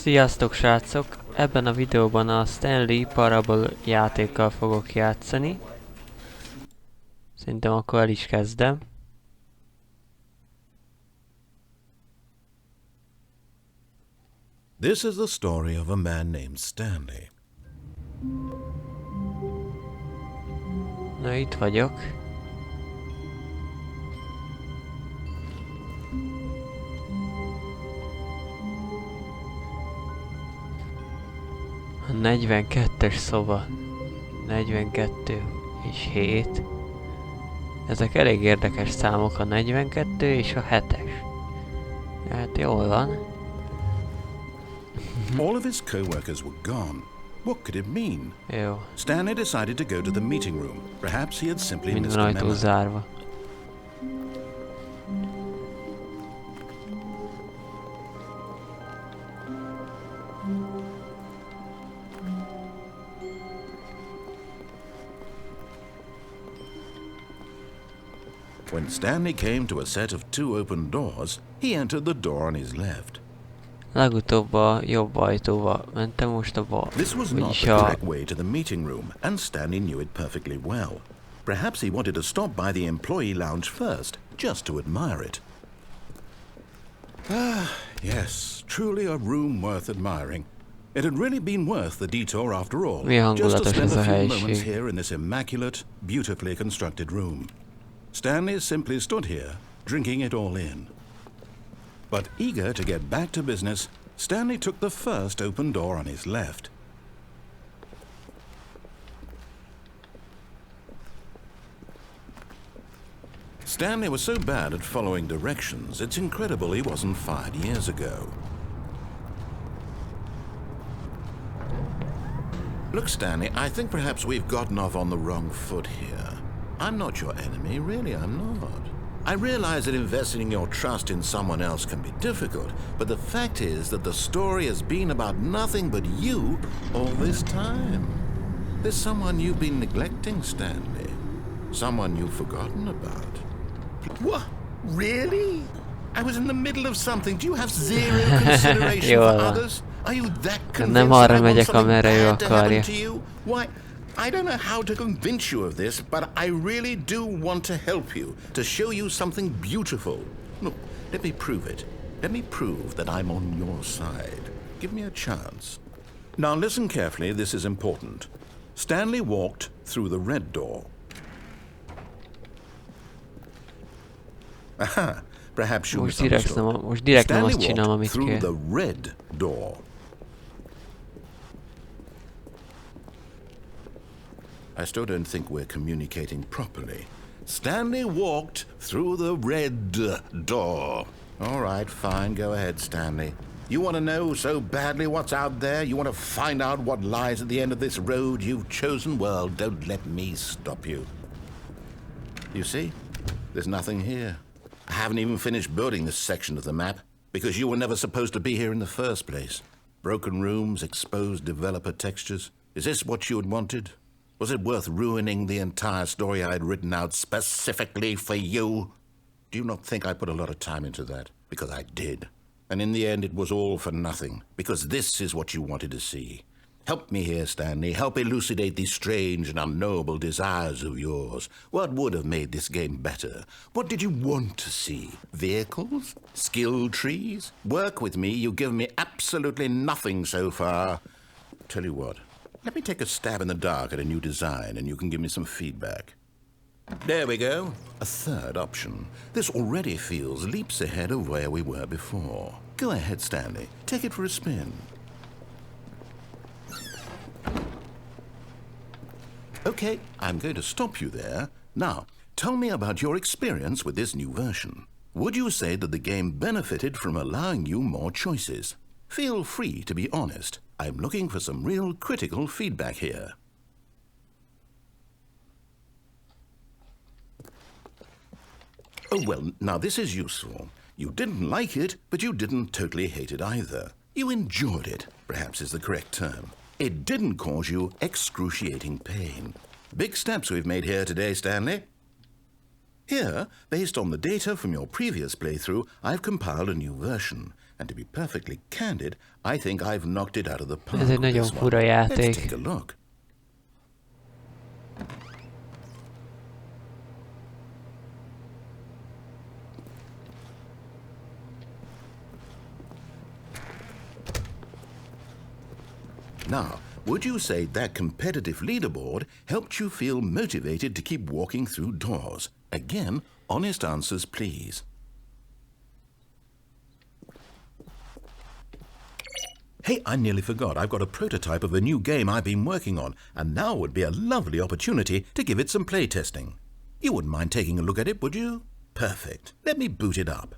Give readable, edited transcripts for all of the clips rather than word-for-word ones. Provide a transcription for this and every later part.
Sziasztok srácok! Ebben a videóban a Stanley Parable játékkal fogok játszani. Szerintem akkor el is kezdem. This is the story of a man named Stanley. Na, itt vagyok. A 42-es szoba. 42 és 7. Ezek elég érdekes számok, a 42 és a 7-es. Hát jól van. All of his co-workers were gone. What could it mean? Jó. Stanley decided to go to the meeting room. Perhaps he had simply missed Minden a ajtó memo. zárva. When Stanley came to a set of 2 open doors, he entered the door on his left. Legutóbb a jobb ajtóba mentem, most a bal. This was not Vagyis the a... correct way to the meeting room, and Stanley knew it perfectly well. Perhaps he wanted to stop by the employee lounge first, just to admire it. Ah, yes, truly a room worth admiring. It had really been worth the detour after all, just to spend a few moments here in this immaculate, beautifully constructed room. Stanley simply stood here, drinking it all in. But eager to get back to business, Stanley took the first open door on his left. Stanley was so bad at following directions, it's incredible he wasn't fired years ago. Look, Stanley, I think perhaps we've gotten off on the wrong foot here. I'm not your enemy, really, I'm not. I realize that investing your trust in someone else can be difficult, but the fact is that the story has been about nothing but you all this time. There's someone you've been neglecting, Stanley. Someone you've forgotten about. What? Really? I was in the middle of something. Do you have zero consideration for others? Are you that convinced that I want something bad to happen to you? Why? I don't know how to convince you of this, but I really do want to help you, to show you something beautiful. Look, let me prove it. Let me prove that I'm on your side. Give me a chance. Now listen carefully, this is important. Stanley walked through the red door. Aha, perhaps you misunderstood. Stanley walked through the red door. I still don't think we're communicating properly. Stanley walked through the red door. All right, fine. Go ahead, Stanley. You want to know so badly what's out there? You want to find out what lies at the end of this road you've chosen? Well, don't let me stop you. You see? There's nothing here. I haven't even finished building this section of the map because you were never supposed to be here in the first place. Broken rooms, exposed developer textures. Is this what you had wanted? Was it worth ruining the entire story I had written out specifically for you? Do you not think I put a lot of time into that? Because I did. And in the end, it was all for nothing. Because this is what you wanted to see. Help me here, Stanley. Help elucidate these strange and unknowable desires of yours. What would have made this game better? What did you want to see? Vehicles? Skill trees? Work with me. You've given me absolutely nothing so far. Tell you what. Let me take a stab in the dark at a new design, and you can give me some feedback. There we go. A third option. This already feels leaps ahead of where we were before. Go ahead, Stanley. Take it for a spin. Okay, I'm going to stop you there. Now, tell me about your experience with this new version. Would you say that the game benefited from allowing you more choices? Feel free to be honest. I'm looking for some real critical feedback here. Oh, well, now this is useful. You didn't like it, but you didn't totally hate it either. You enjoyed it, perhaps is the correct term. It didn't cause you excruciating pain. Big steps we've made here today, Stanley. Here, based on the data from your previous playthrough, I've compiled a new version. And to be perfectly candid, I think I've knocked it out of the park. Ez egy with nagyon this one. fura Let's játék. take a look. Now, would you say that competitive leaderboard helped you feel motivated to keep walking through doors? Again, honest answers, please. Hey, I nearly forgot. I've got a prototype of a new game I've been working on, and now would be a lovely opportunity to give it some playtesting. You wouldn't mind taking a look at it, would you? Perfect. Let me boot it up.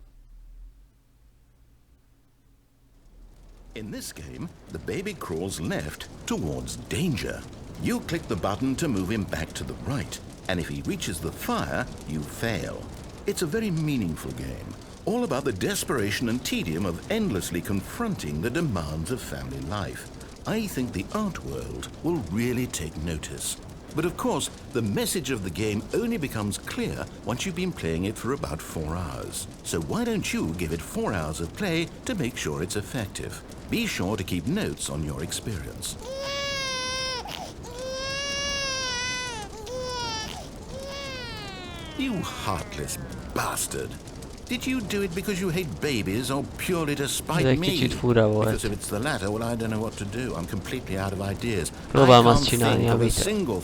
In this game, the baby crawls left towards danger. You click the button to move him back to the right, and if he reaches the fire, you fail. It's a very meaningful game, all about the desperation and tedium of endlessly confronting the demands of family life. I think the art world will really take notice. But of course, the message of the game only becomes clear once you've been playing it for about 4 hours. So why don't you give it 4 hours of play to make sure it's effective? Be sure to keep notes on your experience. You heartless bastard. Did you do it because you hate babies or purely to spite me? Because if it's the latter, well, I don't know what to do. I'm completely out of ideas. Próbálom azt csinálni,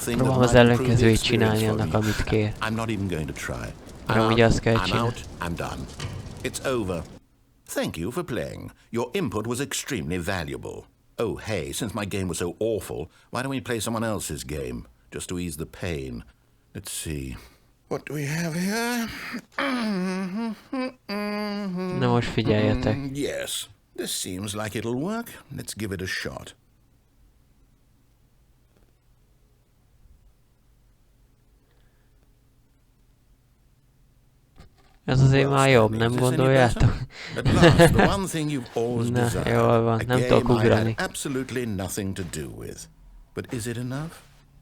próbálom az ellenkezőjét csinálni annak, amit kér. I'm not even going to try. I'm out. I'm done. It's over. Thank you for playing. Your input was extremely valuable. Oh, hey, since my game was so awful, why don't we play someone else's game? Just to ease the pain. Let's see. What do we have here? Na most figyeljetek. Yes, this seems like it'll work. Let's give it a shot. Ez azért már jobb, nem gondoljátok? Na, jól van, nem tudok ugrani. Absolutely nothing to do with. But is it enough?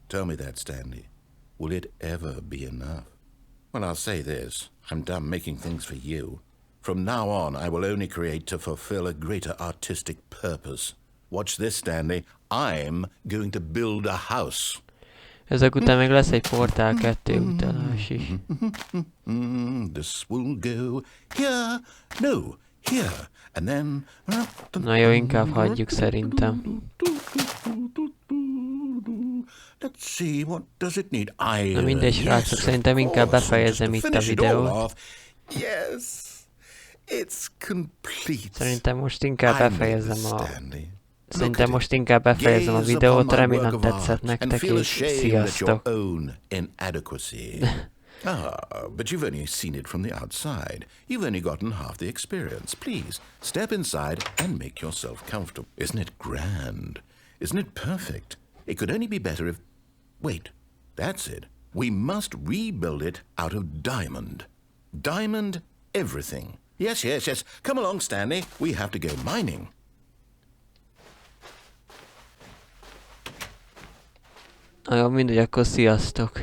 Tell me that, Stanley. Will it ever be enough? Well, I'll say this. I'm done making things for you. From now on, I will only create to fulfill a greater artistic purpose. Watch this, Stanley. I'm going to build a house. Ezek után még lesz egy Portál 2 utalás is. This will go here. No, here. And then... Na jó, inkább hagyjuk szerintem. Let's see, what does it need? Na mindegy, srácok, szerintem inkább befejezem itt a videót. Yes, it's complete. Szerintem most inkább befejezem a videót, remélem tetszett nektek, és sziasztok! But you've only seen it from the outside. You've only gotten half the experience. Please, step inside and make yourself comfortable. Isn't it grand? Isn't it perfect? It could only be better if... Wait, that's it. We must rebuild it out of diamond. Diamond everything. Yes. Come along, Stanley. We have to go mining. Na jó, mindegy, akkor sziasztok!